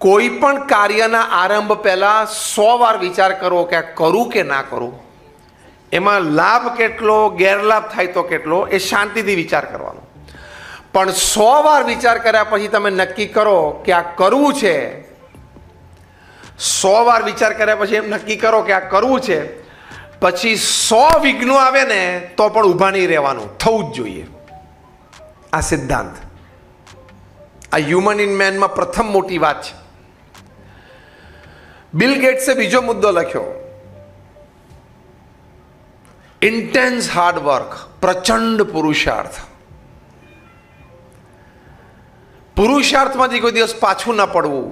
કોઈ પણ કાર્યના આરંભ પહેલાં 100 વાર વિચાર કરો કે આ કરું કે ના કરું, એમાં લાભ કેટલો, ગેરલાભ થાય તો કેટલો, એ શાંતિથી વિચાર કરવાનો. પણ 100 વાર વિચાર કર્યા પછી તમે નક્કી કરો કે આ કરવું છે, 100 વાર વિચાર કર્યા પછી એમ નક્કી કરો કે આ કરવું છે, પછી 100 વિઘ્નો આવે ને તો પણ ઊભા નહીં રહેવાનું, થવું જ જોઈએ. આ સિદ્ધાંત, આ હ્યુમન ઇન મેનમાં પ્રથમ મોટી વાત છે. બિલ ગેટ્સે બીજો મુદ્દો લખ્યો, ઇન્ટેન્સ હાર્ડ વર્ક, પ્રચંડ પુરુષાર્થ. પુરુષાર્થમાંથી કોઈ દિવસ પાછું ના પડવું,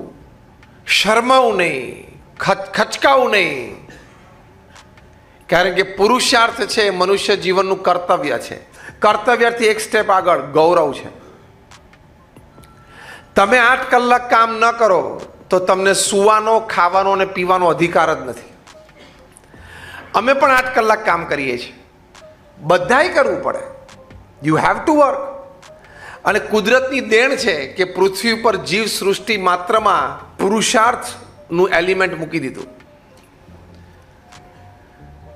શરમાવું નહીં, ખચકાવું નહીં, કારણ કે પુરુષાર્થ છે એ મનુષ્ય જીવનનું કર્તવ્ય છે. કર્તવ્યથી એક સ્ટેપ આગળ ગૌરવ છે. તમે 8 કલાક કામ ન કરો તો તમને સૂવાનો, ખાવાનો અને પીવાનો અધિકાર જ નથી. અમે પણ 8 કલાક કામ કરીએ છીએ, બધાય કરવું પડે. You have to work. અને કુદરતની દેણ છે કે પૃથ્વી ઉપર જીવ સૃષ્ટિ માત્રમાં પુરુષાર્થનું એલિમેન્ટ મૂકી દીધું.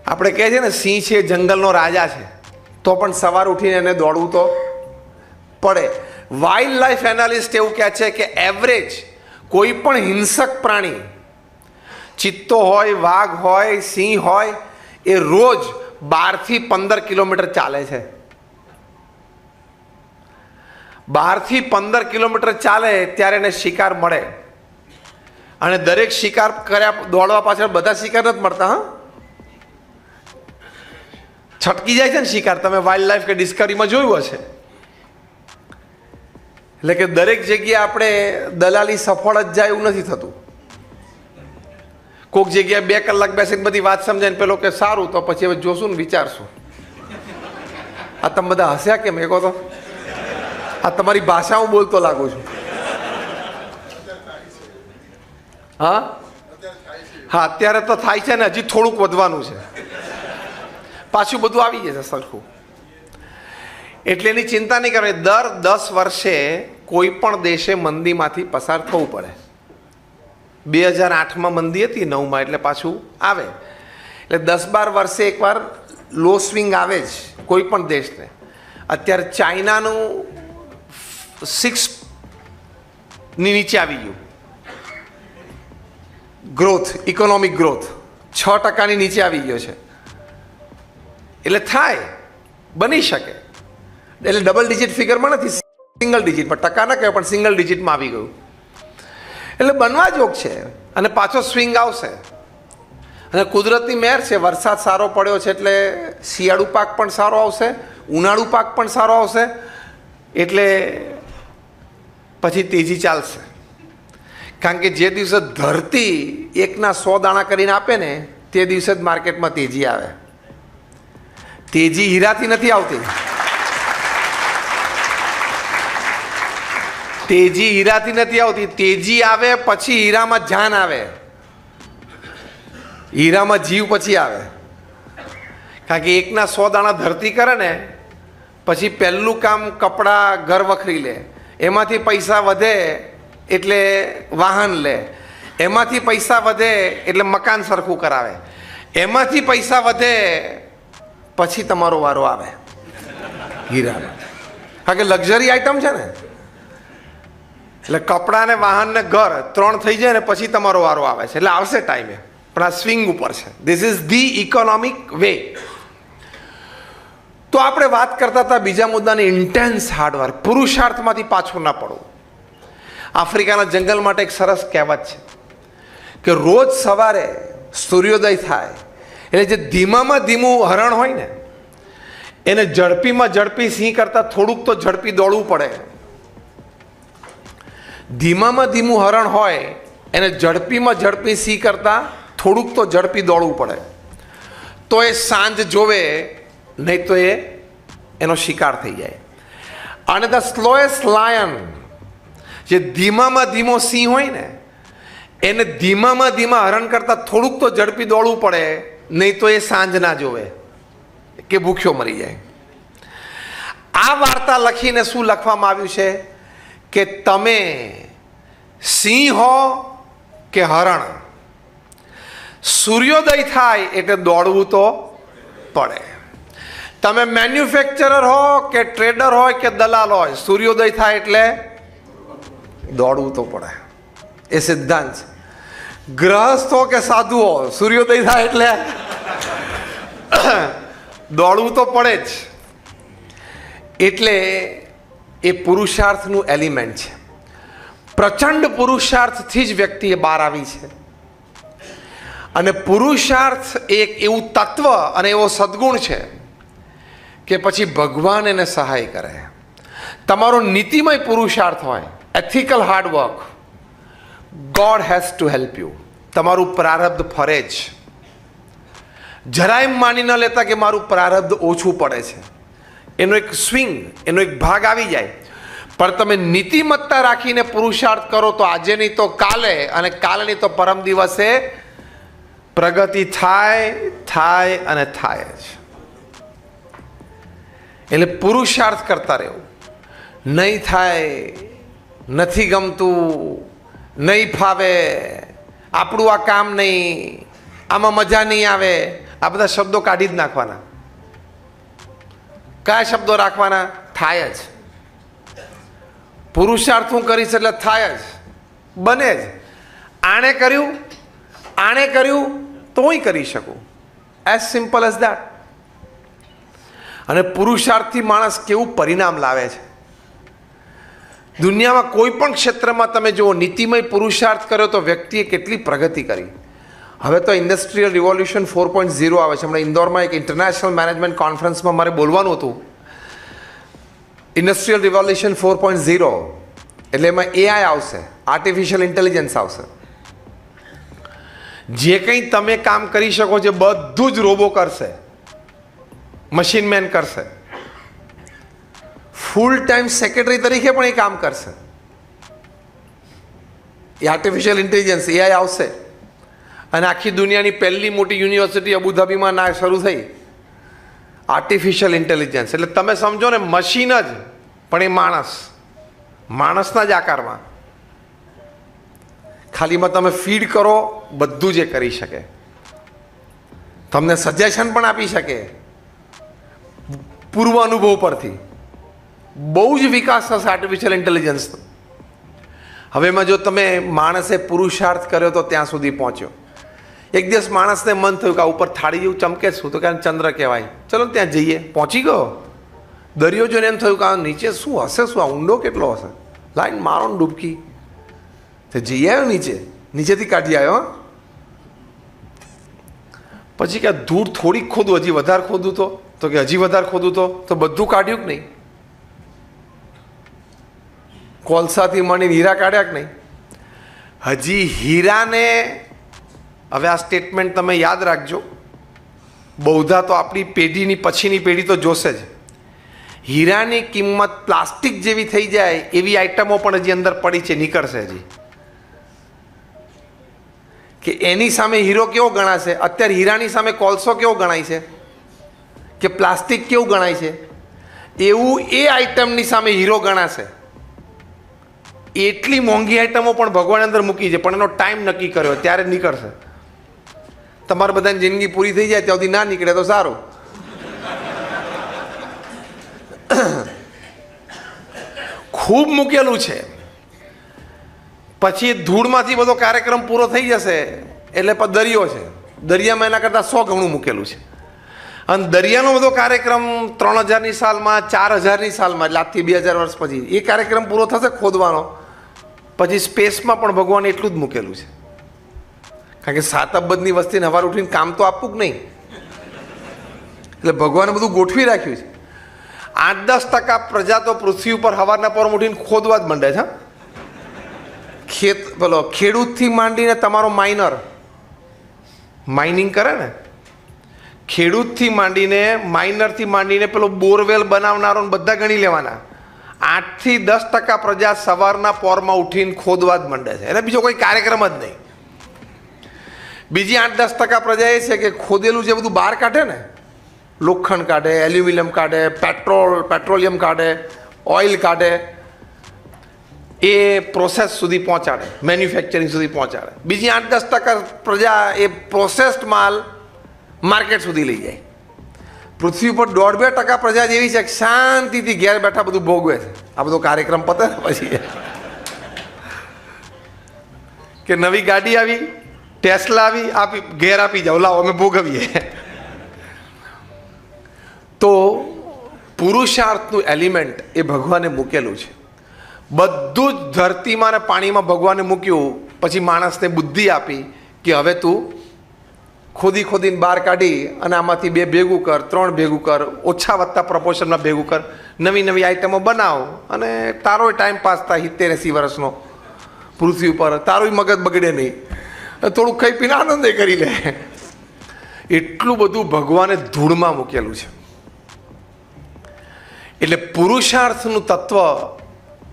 આપણે કહે છે ને, સિંહ છે જંગલનો રાજા છે, તો પણ સવાર ઉઠીને એને દોડવું તો પડે. વાઇલ્ડ લાઈફ એનાલિસ્ટ એવું કહે છે કે એવરેજ કોઈ પણ હિંસક પ્રાણી, ચિત્તો હોય, વાઘ હોય, સિંહ હોય, એ રોજ 12 થી 15 કિલોમીટર ચાલે છે. 12 થી 15 કિલોમીટર ચાલે ત્યારે એને શિકાર મળે. અને દરેક શિકાર કર્યા દોડવા પાછળ બધા શિકાર નથી મળતા. હા, છટકી જાય છે ને શિકાર. તમે વાઇલ્ડ લાઈફ કે ડિસ્કવરીમાં જોયું હશે. એટલે કે દરેક જગ્યાએ આપણે દલાલી સફળ જ જાય એવું નથી થતું. કોઈક જગ્યાએ 2 કલાક બેસીને બધી વાત સમજાય ને પેલો કે સારું, તો પછી હવે જોશું ને વિચારશું. આ તમે બધા હસ્યા કેમ? એ કહો તો. આ તમારી ભાષા હું બોલતો લાગુ છું. હા હા, અત્યારે તો થાય છે ને, હજી થોડુંક વધવાનું છે, પાછું બધું આવી જશે સરખું. એટલે એની ચિંતા નહીં કરવાની. દર 10 વર્ષે કોઈ પણ દેશે મંદીમાંથી પસાર થવું પડે. 2008માં મંદી હતી, 9માં, એટલે પાછું આવે. એટલે 10-12 વર્ષે એકવાર લો સ્વિંગ આવે જ કોઈ પણ દેશને. અત્યારે ચાઇનાનું 6ની નીચે આવી ગયું ગ્રોથ, ઇકોનોમિક ગ્રોથ 6%ની નીચે આવી ગયો છે. એટલે થાય, બની શકે. એટલે ડબલ ડિજિટ ફિગરમાં નથી, સિંગલ ડિજિટમાં. ટકા ના કહેવાય પણ સિંગલ ડિજિટમાં આવી ગયું. એટલે બનવા જોગ છે અને પાછો સ્વિંગ આવશે. અને કુદરતની મહેર છે, વરસાદ સારો પડ્યો છે એટલે શિયાળુ પાક પણ સારો આવશે, ઉનાળુ પાક પણ સારો આવશે. એટલે પછી તેજી ચાલશે. કારણ કે જે દિવસે ધરતી 1ના 100 દાણા કરીને આપે ને, તે દિવસે જ માર્કેટમાં તેજી આવે. તેજી હીરાથી નથી આવતી. તેજી હીરાથી નથી આવતી. તેજી આવે પછી હીરામાં જાન આવે, હીરામાં જીવ પછી આવે. કારણ કે 1ના 100 દાણા ધરતી કરે ને, પછી પહેલું કામ કપડાં, ઘર વખરી લે. એમાંથી પૈસા વધે એટલે વાહન લે. એમાંથી પૈસા વધે એટલે મકાન સરખું કરાવે. એમાંથી પૈસા વધે પછી તમારો વારો આવે હીરાનો. કારણ કે લક્ઝરી આઈટમ છે ને, એટલે કપડાં ને વાહન ને ઘર 3 થઈ જાય ને પછી તમારો વારો આવે છે. એટલે આવશે ટાઈમે, પણ આ સ્વિંગ ઉપર છે. This is the economic way. તો આપણે વાત કરતા હતા બીજા મુદ્દાની, ઇન્ટેન્સ હાર્ડવર્ક, પુરુષાર્થમાંથી પાછું ના પડવું. આફ્રિકાના જંગલ માટે એક સરસ કહેવત છે કે રોજ સવારે સૂર્યોદય થાય એટલે જે ધીમામાં ધીમું હરણ હોય ને, એને ઝડપીમાં ઝડપી સિંહ કરતાં થોડુંક તો ઝડપી દોડવું પડે. ધીમામાં ધીમું હરણ હોય એને ઝડપીમાં ઝડપી સિંહ કરતાં થોડુંક તો ઝડપી દોડવું પડે. તો એ સાંજ જોવે, નહીં તો એનો શિકાર થઈ જાય. અને ધ સ્લોએસ્ટ લાયન, જે ધીમામાં ધીમો સિંહ હોય ને, એને ધીમામાં ધીમા હરણ કરતાં થોડુંક તો ઝડપી દોડવું પડે, નહીં તો એ સાંજ ના જોવે કે ભૂખ્યો મરી જાય. આ વાર્તા લખીને શું લખવામાં આવ્યું છે કે તમે સિંહ હો કે હરણ, સૂર્યોદય થાય એટલે દોડવું તો પડે. તમે મેન્યુફેક્ચરર હો કે ટ્રેડર હોય કે દલાલ હોય, સૂર્યોદય થાય એટલે દોડવું તો પડે. એ સિદ્ધાંત છે. ગૃહસ્થ હો કે સાધુ હો, સૂર્યોદય થાય એટલે દોડવું તો પડે જ. એટલે એ પુરુષાર્થનું એલિમેન્ટ છે. પ્રચંડ પુરુષાર્થથી જ વ્યક્તિ એ બહાર આવી છે. અને પુરુષાર્થ એક એવું તત્વ અને એવો સદગુણ છે કે પછી ભગવાન એને સહાય કરે. તમારો નીતિમય પુરુષાર્થ હોય, ethical hard work, God has to help you. તમારું પ્રારબ્ધ ફરે જ. જરાય માની ન લેતા કે મારું પ્રારબ્ધ ઓછું પડે છે. એનો એક સ્વિંગ, એનો એક ભાગ આવી જાય. પણ તમે નીતિમત્તા રાખીને પુરુષાર્થ કરો તો આજે નહીં તો કાલે, અને કાલે નહીં તો પરમ દિવસે પ્રગતિ થાય અને થાય જ. એટલે પુરુષાર્થ કરતા રહેવું. નહીં થાય, નથી ગમતું, નહીં ફાવે, આપણું આ કામ નહીં, આમાં મજા નહીં આવે, આ બધા શબ્દો કાઢી જ નાખવાના. કયા શબ્દો રાખવાના? થાય જ. પુરુષાર્થ હું કરીશ એટલે થાય જ, બને જ. આણે કર્યું તો હું કરી શકું. As simple as that. અને પુરુષાર્થથી માણસ કેવું પરિણામ લાવે છે. દુનિયામાં કોઈ પણ ક્ષેત્રમાં તમે જુઓ, નીતિમય પુરુષાર્થ કર્યો તો વ્યક્તિએ કેટલી પ્રગતિ કરી. હવે તો ઇન્ડસ્ટ્રીયલ રિવોલ્યુશન 4.0 આવે છે. હમણાં ઇન્દોરમાં એક ઇન્ટરનેશનલ મેનેજમેન્ટ કોન્ફરન્સમાં મારે બોલવાનું હતું. ઇન્ડસ્ટ્રીયલ રિવોલ્યુશન 4.0 એટલે એમાં એઆઈ આવશે, આર્ટિફિશિયલ ઇન્ટેલિજન્સ આવશે. જે કંઈ તમે કામ કરી શકો છો બધું જ રોબો કરશે, મશીન મેન કરશે. ફૂલ ટાઈમ સેક્રેટરી તરીકે પણ એ કામ કરશે. એ આર્ટિફિશિયલ ઇન્ટેલિજન્સ એઆઈ આવશે. અને આખી દુનિયાની પહેલી મોટી યુનિવર્સિટી અબુધાબીમાં ના શરૂ થઈ આર્ટિફિશિયલ ઇન્ટેલિજન્સ. એટલે તમે સમજો ને, મશીન જ, પણ એ માણસના જ આકારમાં. ખાલીમાં તમે ફીડ કરો, બધું જ એ કરી શકે. તમને સજેશન પણ આપી શકે પૂર્વ અનુભવ પરથી. બહુ જ વિકાસ થશે આર્ટિફિશિયલ ઇન્ટેલિજન્સનો. હવે એમાં જો તમે માણસે પુરુષાર્થ કર્યો તો ત્યાં સુધી પહોંચ્યો. એક દિવસ માણસને મન થયું કે આ ઉપર થાળી જેવું ચમકે શું, તો કે ચંદ્ર કહેવાય, ચલો ત્યાં જઈએ. પહોંચી ગયો. દરિયો જોઈને એમ થયું કે આ નીચે શું હશે, શું આ ઊંડો કેટલો હશે, લાઈન મારો ને ડૂબકી. તો જઈ આવ્યો નીચેથી કાઢી આવ્યો. પછી કે દૂર થોડીક ખોદું, હજી વધારે ખોદું તો કે હજી વધારે ખોદું તો બધું કાઢ્યું કે નહીં? કોલસાથી મળીને હીરા કાઢ્યા કે નહીં? હજી હીરાને, હવે આ સ્ટેટમેન્ટ તમે યાદ રાખજો, બહુધા તો આપણી પેઢીની પછીની પેઢી તો જોશે જ. હીરાની કિંમત પ્લાસ્ટિક જેવી થઈ જાય એવી આઈટમો પણ હજી અંદર પડી છે, નીકળશે હજી. કે એની સામે હીરો કેવો ગણાશે? અત્યારે હીરાની સામે કોલસો કેવો ગણાય છે, કે પ્લાસ્ટિક કેવું ગણાય છે, એવું એ આઈટમની સામે હીરો ગણાશે. એટલી મોંઘી આઈટમો પણ ભગવાન અંદર મૂકી છે, પણ એનો ટાઈમ નક્કી કર્યો, ત્યારે નીકળશે. તમારે બધાની જિંદગી પૂરી થઈ જાય ત્યાં સુધી ના નીકળે તો સારું. ખૂબ મૂકેલું છે. પછી ધૂળમાંથી બધો કાર્યક્રમ પૂરો થઈ જશે એટલે દરિયો છે. દરિયામાં એના કરતાં 100 ગણું મૂકેલું છે. અને દરિયાનો બધો કાર્યક્રમ 3000ની સાલમાં, 4000ની સાલમાં, એટલે આજથી 2000 વર્ષ પછી એ કાર્યક્રમ પૂરો થશે ખોદવાનો. પછી સ્પેસમાં પણ ભગવાને એટલું જ મૂકેલું છે. કારણ કે 7 અબજની વસ્તીને સવારે ઉઠીને કામ તો આપવું કે નહીં. એટલે ભગવાને બધું ગોઠવી રાખ્યું છે. 8-10% પ્રજા તો પૃથ્વી ઉપર સવારના પોરમાં ઉઠીને ખોદવા જ માંડે છે. ખેડૂતથી માંડીને તમારો માઇનિંગ કરે ને, ખેડૂતથી માંડીને, માઇનરથી માંડીને પેલો બોરવેલ બનાવનારો બધા ગણી લેવાના. 8-10% પ્રજા સવારના પોરમાં ઉઠીને ખોદવા જ માંડે છે. એને બીજો કોઈ કાર્યક્રમ જ નહીં. બીજી 8-10% પ્રજા એ છે કે ખોદેલું જે બધું બહાર કાઢે ને, લોખંડ કાઢે, એલ્યુમિનિયમ કાઢે, પેટ્રોલિયમ કાઢે, ઓઇલ કાઢે, એ પ્રોસેસ સુધી પહોંચાડે, મેન્યુફેક્ચરિંગ સુધી પહોંચાડે. બીજી 8-10% પ્રજા એ પ્રોસેસ્ડ માલ માર્કેટ સુધી લઈ જાય. પૃથ્વી પર 1.5-2% પ્રજા જેવી છે કે શાંતિથી ઘેર બેઠા બધું ભોગવે છે. આ બધો કાર્યક્રમ પતે ને પછી કે નવી ગાડી આવી, ટેસ્લા આવી, આપી ઘેર આપી જાઓ, લાવો અમે ભોગવીએ. તો પુરુષાર્થનું એલિમેન્ટ એ ભગવાને મૂકેલું છે. બધું જ ધરતીમાં ને પાણીમાં ભગવાને મૂક્યું, પછી માણસને બુદ્ધિ આપી કે હવે તું ખોદીને બહાર કાઢી અને આમાંથી 2 ભેગું કર, 3 ભેગું કર, ઓછા વત્તા પ્રપોર્શનમાં ભેગું કર, નવી આઈટમો બનાવ અને તારોય ટાઈમ પાસ થાય 70-80 વર્ષનો પૃથ્વી ઉપર, તારોય મગજ બગડે નહીં, થોડુંક ખાઈ પીને આનંદ કરી લે. એટલું બધું ભગવાને ધૂળમાં મૂકેલું છે. એટલે પુરુષાર્થનું તત્વ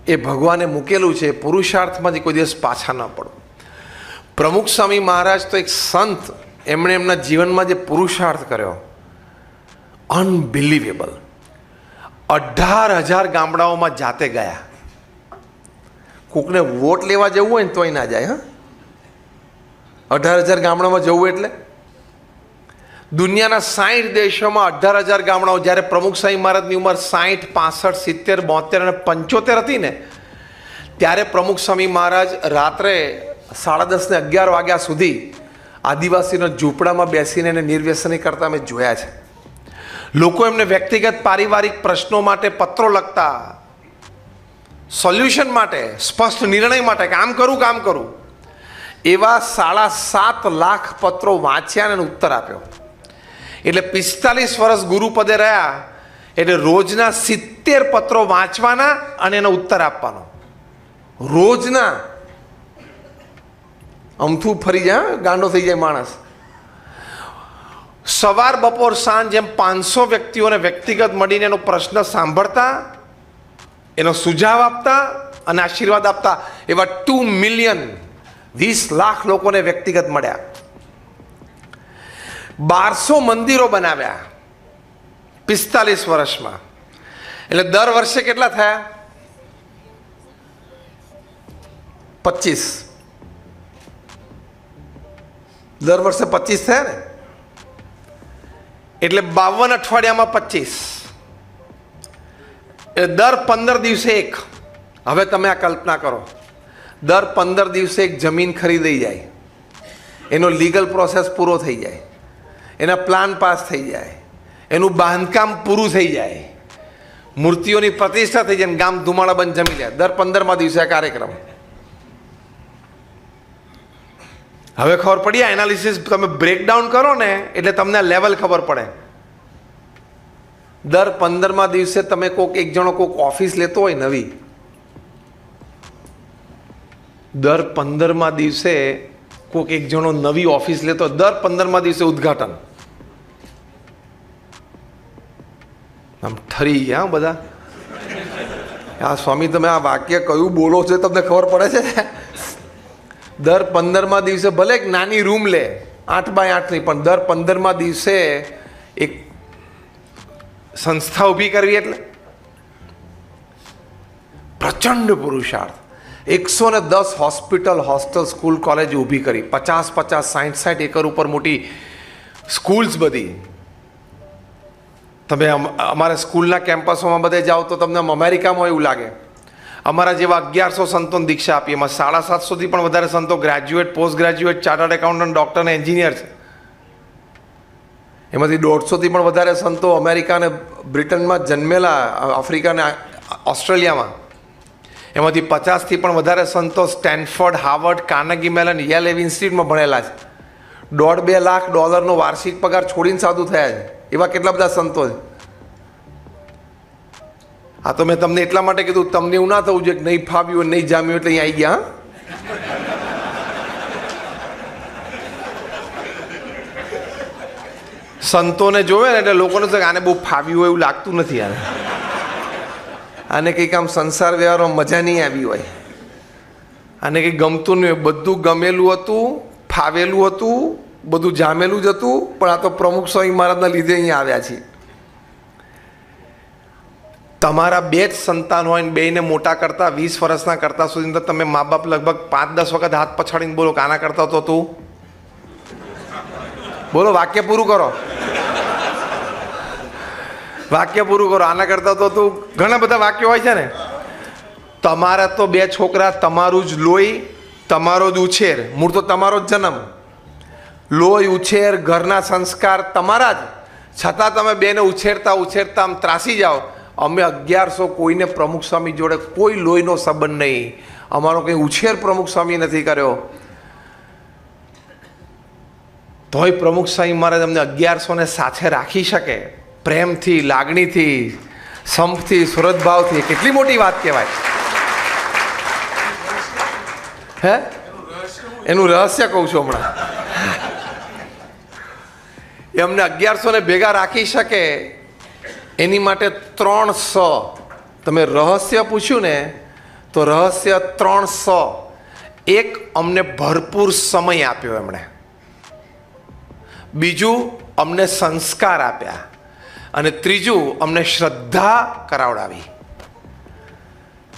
એ ભગવાને મૂકેલું છે. પુરુષાર્થમાંથી કોઈ દિવસ પાછા ન પડો. પ્રમુખ સ્વામી મહારાજ તો એક સંત, એમણે એમના જીવનમાં જે પુરુષાર્થ કર્યો, અનબિલિવેબલ. 18,000 ગામડાઓમાં જાતે ગયા. કોકને વોટ લેવા જવું હોય ને તોય ના જાય. હા, 18,000 ગામડામાં જવું એટલે દુનિયાના 60 દેશોમાં 18,000 ગામડાઓ. જ્યારે પ્રમુખ સ્વામી મહારાજની ઉંમર 60, 65, 70, 72 અને 75 હતી ને, ત્યારે પ્રમુખ સ્વામી મહારાજ રાત્રે 10:30 ને 11 વાગ્યા સુધી આદિવાસીના ઝૂંપડામાં બેસીને એને નિર્વ્યસની કરતા અમે જોયા છે. લોકો એમને વ્યક્તિગત પારિવારિક પ્રશ્નો માટે પત્રો લખતા, સોલ્યુશન માટે, સ્પષ્ટ નિર્ણય માટે કે આમ કરું. એવા 7.5 લાખ પત્રો વાંચ્યા અને ઉત્તર આપ્યો. એટલે 45 વર્ષ ગુરુપદે રહ્યા એટલે રોજના 70 પત્રો વાંચવાના અને એનો ઉત્તર આપવાનો. રોજના. અમથું ફરી જાય, ગાંડો થઈ જાય માણસ. સવાર બપોર સાંજ એમ 500 વ્યક્તિઓને વ્યક્તિગત મળીને એનો પ્રશ્ન સાંભળતા, એનો સુઝાવ આપતા અને આશીર્વાદ આપતા. એવા 2 મિલિયન 20 લાખ લોકોને વ્યક્તિગત મળ્યા. 1200 મંદિરો બનાવ્યા 45 વર્ષમાં. એટલે દર વર્ષે કેટલા થયા? 25. દર વર્ષે 25 થયા ને, એટલે 52 અઠવાડિયામાં 25. એટલે દર 15 દિવસે એક. હવે તમે આ કલ્પના કરો, દર 15 દિવસે એક જમીન ખરીદાઈ જાય, એનો લીગલ પ્રોસેસ પૂરો થઈ જાય, એના પ્લાન પાસ થઈ જાય, એનું બાંધકામ પૂરું થઈ જાય, મૂર્તિઓની પ્રતિષ્ઠા થઈ જાય, ગામ ધુમાડા બંધ જમી જાય. દર 15મા દિવસે આ કાર્યક્રમ. હવે ખબર પડી, આ એનાલિસિસ તમે બ્રેકડાઉન કરો ને એટલે તમને આ લેવલ ખબર પડે. દર 15મા દિવસે તમે એક જણો ઓફિસ લેતો હોય નવી, દર 15મા દિવસે એક જણો નવી ઓફિસ લેતો, દર 15મા દિવસે ઉદ્ઘાટન. આમ ઠરી ગયા બધા. આ સ્વામી તમે આ વાક્ય કયું બોલો છો તમને ખબર પડે છે? દર 15મા દિવસે ભલે એક નાની રૂમ લે, 8x8ની, પણ દર 15મા દિવસે એક સંસ્થા ઊભી કરવી એટલે પ્રચંડ પુરુષાર્થ. 110 હોસ્પિટલ, હોસ્ટેલ, સ્કૂલ, કોલેજ ઊભી કરી, 50, 60 એકર ઉપર મોટી સ્કૂલ્સ બધી. તમે અમારા સ્કૂલના કેમ્પસોમાં બધે જાઓ તો તમને અમેરિકામાં એવું લાગે. અમારા જેવા 1100 સંતોને દીક્ષા આપી, એમાં 750થી પણ વધારે સંતો graduate, post graduate, chartered accountant, doctor અને એન્જિનિયર છે. એમાંથી 150થી પણ વધારે સંતો અમેરિકા અને બ્રિટનમાં જન્મેલા, આફ્રિકા અને ઓસ્ટ્રેલિયામાં. એમાંથી 50થી પણ વધારે સંતો Stanford, Harvard, Carnegie Mellon, Yale ઇન્સ્ટિટ્યૂટમાં ભણેલા છે. $1.5 લાખ વાર્ષિક પગાર છોડીને સાધુ થયા છે. એવા કેટલા બધા સંતો છે. આ તો મેં તમને એટલા માટે કીધું, તમને એવું ના થવું જોઈએ કે નહીં ફાવ્યું, નહીં જામ્યું એટલે અહીં આવી ગયા. સંતોને જોવે ને એટલે લોકોને તો આને બહુ ફાવ્યું હોય એવું લાગતું નથી. આને કંઈક આમ સંસાર વ્યવહારમાં મજા નહીં આવી હોય, આને કંઈક ગમતું નહીં હોય. બધું ગમેલું હતું, ફાવેલું હતું, બધું જામેલું જ હતું, પણ આ તો પ્રમુખ સ્વામી મહારાજના લીધે અહીંયા આવ્યા છીએ. તમારા બે જ સંતાન હોય ને બેને મોટા કરતા 20 વર્ષના કરતા સુધી તો તમે મા બાપ લગભગ 5-10 વખત હાથ પછાડીને બોલો કે આના કરતા તો તું બોલો, વાક્ય પૂરું કરો, વાક્ય પૂરું કરો. આના કરતા તો તું, ઘણા બધા વાક્યો હોય છે ને. તમારા તો બે છોકરા, તમારું જ લોહી, તમારો જ ઉછેર, મૂળ તો તમારો જ જન્મ, લોહી ઉછેર ઘરના સંસ્કાર તમારા જ, છતાં તમે બેને ઉછેરતા ઉછેરતા આમ ત્રાસી જાઓ. અમે 1100 કોઈને પ્રમુખ સ્વામી જોડે કોઈ લોહીનો સંબંધ નહીં, અમારો કંઈ ઉછેર પ્રમુખ સ્વામી નથી કર્યો, તોય પ્રમુખ સ્વામી મહારાજ અમને 1100 ને સાથે રાખી શકે પ્રેમથી, લાગણીથી, સંપથી, સુરતભાવથી. કેટલી મોટી વાત કહેવાય. હે, એનું રહસ્ય કહું છું હમણાં. એ અમને 1100 ને ભેગા રાખી શકે એની માટે 300. તમે રહસ્ય પૂછ્યું ને તો રહસ્ય 300. એક, અમને ભરપૂર સમય આપ્યો એમણે. બીજું, અમને સંસ્કાર આપ્યા. અને ત્રીજું, અમને શ્રદ્ધા કરાવડાવી.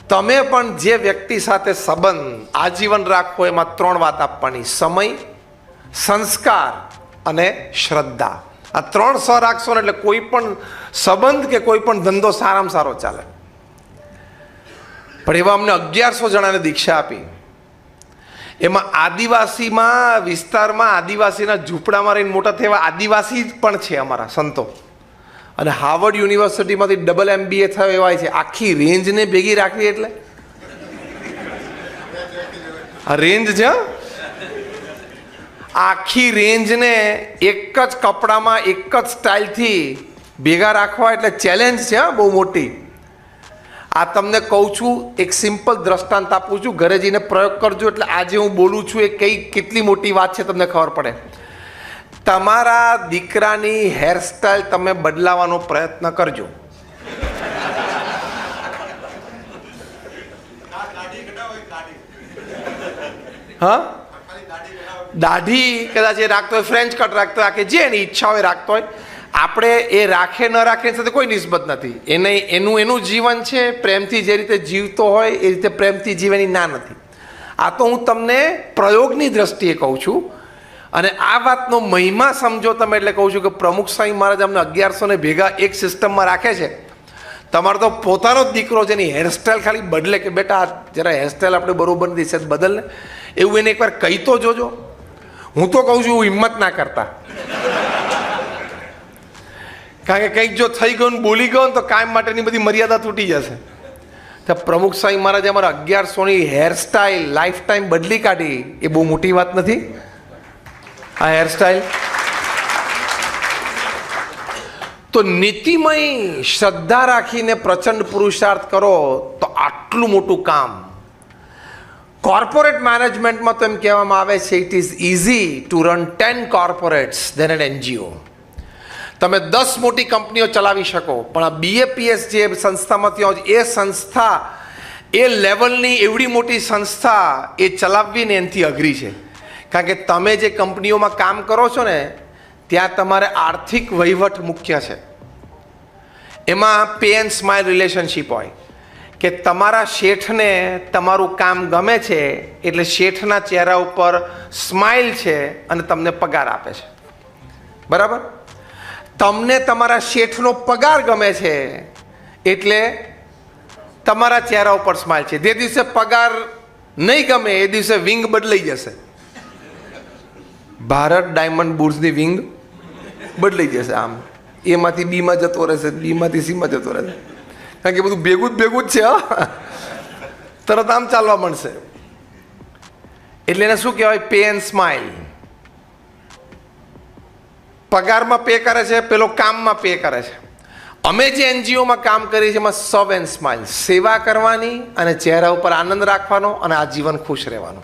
તમે પણ જે વ્યક્તિ સાથે સંબંધ આજીવન રાખવો એમાં 3 વાત આપવાની: સમય, સંસ્કાર અને શ્રદ્ધા. આ 300 રાખશો ને એટલે કોઈ પણ સંબંધ કે કોઈ પણ ધંધો સારામાં સારો ચાલે. પણ એવા અમને 1100 જણાને દીક્ષા આપી. એમાં આદિવાસીમાં વિસ્તારમાં આદિવાસીના ઝૂંપડામાં રહીને મોટા થયા આદિવાસી પણ છે અમારા સંતો. અને હાર્વર્ડ યુનિવર્સિટીમાંથી ડબલ MBA થયો એવા છે. આખી રેન્જને ભેગી રાખવી એટલે આ રેન્જ છે. આખી રેન્જને એક જ કપડામાં એક જ સ્ટાઇલથી ભેગા રાખવા એટલે ચેલેન્જ છે બહુ મોટી. આ તમને કહું છું, એક સિમ્પલ દ્રષ્ટાંત આપું છું, ઘરે જઈને પ્રયોગ કરજો એટલે આજે હું બોલું છું એ કેટલી મોટી વાત છે તમને ખબર પડે. તમારા દીકરાની હેરસ્ટાઇલ તમે બદલાવાનો પ્રયત્ન કરજો. હા, દાઢી કદાચ એ રાખતો હોય, ફ્રેન્ચ કટ રાખતો હોય, કે જે એની ઈચ્છા હોય રાખતો હોય. આપણે એ રાખે ન રાખે સાથે કોઈ નિસ્બત નથી. એનું જીવન છે, પ્રેમથી જે રીતે જીવતો હોય એ રીતે પ્રેમથી જીવવાની ના નથી. આ તો હું તમને પ્રયોગની દ્રષ્ટિએ કહું છું. અને આ વાતનો મહિમા સમજો તમે એટલે કહું છું કે પ્રમુખ સ્વામી મહારાજ અમને 1100 ને ભેગા એક સિસ્ટમમાં રાખે છે. તમારો તો પોતાનો જ દીકરો છે, એની હેરસ્ટાઈલ ખાલી બદલે કે બેટા જરા હેરસ્ટાઈલ આપણે બરોબર નથી, છે બદલને, એવું એને એકવાર કહી તો જોજો. હું તો કહું છું હિંમત ના કરતા, કારણ કે કંઈક જો થઈ ગયું બોલી ગયો ને તો કાયમ માટેની બધી મર્યાદા તૂટી જશે. તો પ્રમુખ સ્વામી મહારાજે અમારા 1100ની હેરસ્ટાઈલ લાઈફ ટાઈમ બદલી કાઢી. એ બહુ મોટી વાત નથી આ હેરસ્ટાઈલ? તો નીતિમય શ્રદ્ધા રાખીને પ્રચંડ પુરુષાર્થ કરો તો આટલું મોટું કામ. કોર્પોરેટ મેનેજમેન્ટમાં તો એમ કહેવામાં આવે છે it is easy to run 10 corporates than an NGO. તમે 10 મોટી કંપનીઓ ચલાવી શકો, પણ આ BAPS જે સંસ્થામાંથી આવે એ સંસ્થા, એ લેવલની એવડી મોટી સંસ્થા એ ચલાવવી ને એનાથી અઘરી છે. કારણ કે તમે જે કંપનીઓમાં કામ કરો છો ને ત્યાં તમારે આર્થિક વહીવટ મુખ્ય છે. એમાં પે એન્ડ સ્માઇલ રિલેશનશીપ હોય કે તમારા શેઠને તમારું કામ ગમે છે એટલે શેઠના ચહેરા ઉપર સ્માઇલ છે અને તમને પગાર આપે છે. બરાબર? તમને તમારા શેઠનો પગાર ગમે છે એટલે તમારા ચહેરા ઉપર સ્માઇલ છે. જે દિવસે પગાર નહીં ગમે એ દિવસે વિંગ બદલાઈ જશે. ભારત ડાયમંડ બુર્સની વિંગ બદલાઈ જશે. આમ એમાંથી બીમાં જતો રહેશે, બીમાંથી સીમાં જતો રહેશે, કારણ કે બધું ભેગું જ છે. તરત આમ ચાલવા મળશે. એટલે એને શું કહેવાય? Pay and smile. પગારમાં પે કરે છે, પેલો કામમાં પે કરે છે. અમે જે NGOમાં કામ કરીએ છીએ એમાં સર્વ એન્ડ સ્માઇલ, સેવા કરવાની અને ચહેરા ઉપર આનંદ રાખવાનો અને આજીવન ખુશ રહેવાનું.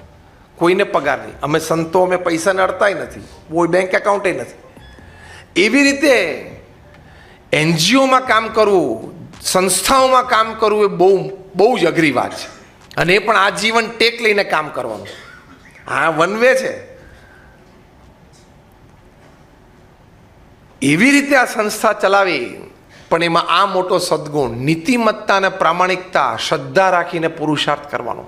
કોઈને પગાર નહીં. અમે સંતો અમે પૈસાને અડતાય નથી, કોઈ બેંક એકાઉન્ટે નથી. એવી રીતે NGOમાં કામ કરવું, સંસ્થાઓમાં કામ કરવું એ બહુ જ અઘરી વાત છે. અને એ પણ આજીવન ટેક લઈને કામ કરવાનું. હા, વન વે છે. એવી રીતે આ સંસ્થા ચલાવી પણ એમાં આ મોટો સદ્ગુણ નીતિમત્તા અને પ્રામાણિકતા, શ્રદ્ધા રાખીને પુરુષાર્થ કરવાનો.